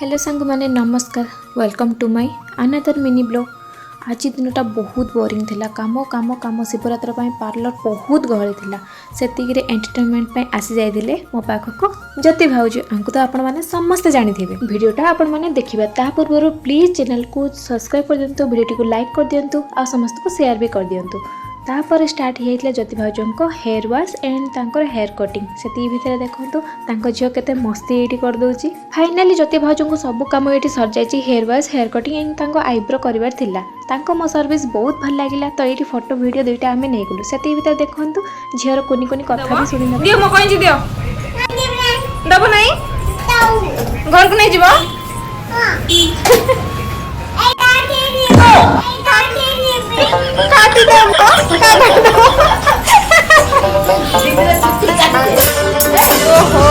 Hello सांग माने नमस्कार। Welcome to my another mini blog. आज दिनटा बहुत बोरिंग थिला। काम काम काम शिवरात्र पार्लर बहुत गहली थिला। सेतिकिरे एंटरटेनमेंट आसी जाइदिले मो पाखक ज्योति भाउज। आंकु तो आपण माने समस्त जानि थिबे। वीडियोटा आपण माने देखिबा ता पूर्व प्लीज चैनल को सब्सक्राइब कर दियंतु, वीडियो को लाइक कर दियंतु आ समस्त को शेयर भी कर दियंतु। तापर स्टार्ट होता ज्योति भाउजों हेयर वाश एंड तांकर हेयर कटिंग। से भितर देखो तांको झील केते मस्ती ये करदे। फाइनाली ज्योति भाउजों को सब कम ये सर जाइए। Hair wash hair cutting and तांको आईब्रो करार थिला। तांको मो सर्विस बहुत भल लगिला। तो ये फोटो वीडियो दुईटा आम नहीं गलु। से भितर देखो झीर कुनी कुनी कथा भी शुणी दियो। मो कहीं दियो दबो नहीं घर को नहीं जीवो। काटी दे ओहो